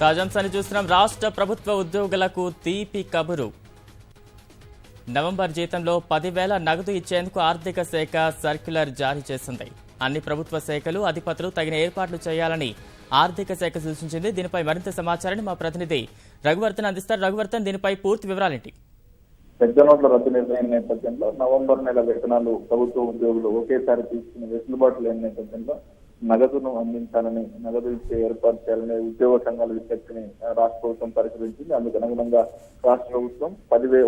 తాజాంశాన్ని చూస్తున్నాం. రాష్ట్ర ప్రభుత్వ ఉద్యోగులకు తీపి కబురు. నవంబర్ జీతంలో 10,000 నగదు ఇచ్చేందుకు ఆర్థిక శాఖ సర్క్యులర్ జారీ చేసింది. అన్ని ప్రభుత్వ శాఖలు అధిపతులు తగిన ఏర్పాట్లు చేయాలని ఆర్థిక శాఖ సూచించింది. దీనిపై మరింత సమాచారాన్ని మా ప్రతినిధి రఘువర్ధన్ అందిస్తారు. రఘువర్ధన్, దీనిపై పూర్తి వివరాలేంటి? పెద్ద నోట్ల రద్దు నిర్ణయం నేపథ్యంలో నవంబర్ నెల వేతనాలు ప్రభుత్వ ఉద్యోగులు ఒకేసారి తీసుకునే వెసులుబాటు లేని నేపథ్యంలో నగదును అందించాలని, నగదు ఇచ్చే ఏర్పాటు చేయాలని ఉద్యోగ సంఘాల విజ్ఞప్తిని రాష్ట్ర ప్రభుత్వం పరిశీలించింది. అందుకు అనుగుణంగా రాష్ట్ర ప్రభుత్వం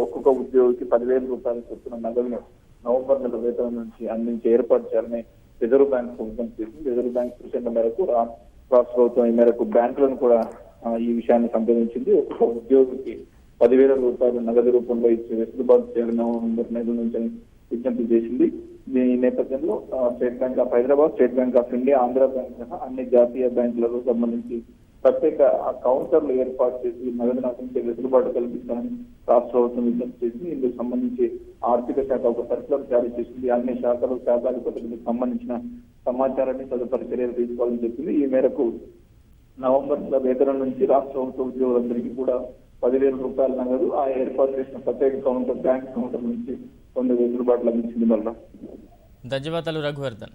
ఒక్కొక్క ఉద్యోగికి 10,000 రూపాయలు చొప్పున నగదును నవంబర్ నెల వేతనం నుంచి అందించే ఏర్పాటు చేయాలని రిజర్వ్ బ్యాంక్ విజ్ఞప్తి చేసింది. రిజర్వ్ బ్యాంక్ సూచనల మేరకు రాష్ట్ర ప్రభుత్వం ఈ మేరకు బ్యాంకులను కూడా ఈ విషయాన్ని సంప్రదించింది. ఒక్కొక్క ఉద్యోగికి 10,000 రూపాయలు నగదు రూపంలో ఇచ్చే వెసులుబాటు చేయాలని నవంబర్ నెల నుంచి విజ్ఞప్తి చేసింది. దీని నేపథ్యంలో state bank of Hyderabad, state bank of India, Andhra bank సహా అన్ని జాతీయ బ్యాంకులకు సంబంధించి ప్రత్యేక కౌంటర్లు ఏర్పాటు చేసి నగదును అందించే వెసులుబాటు కల్పించాలని రాష్ట్ర ప్రభుత్వం విజ్ఞప్తి చేసింది. ఇందుకు సంబంధించి ఆర్థిక శాఖ ఒక సర్క్యులర్ జారీ చేసింది. అన్ని శాఖాధిపతులకు సంబంధించిన సమాచారాన్ని తదుపరి చర్యలు తీసుకోవాలని చెప్పింది. ఈ మేరకు నవంబర్ నెల వేతనం నుంచి రాష్ట్ర ప్రభుత్వ ఉద్యోగులందరికీ కూడా 10,000 రూపాయల నగదు ఆ ఏర్పాటు చేసిన ప్రత్యేక కౌంటర్, బ్యాంక్ కౌంటర్ నుంచి కొన్ని వెసులుబాటు లభించింది. వల్ల ధన్యవాదాలు రఘువర్ధన్.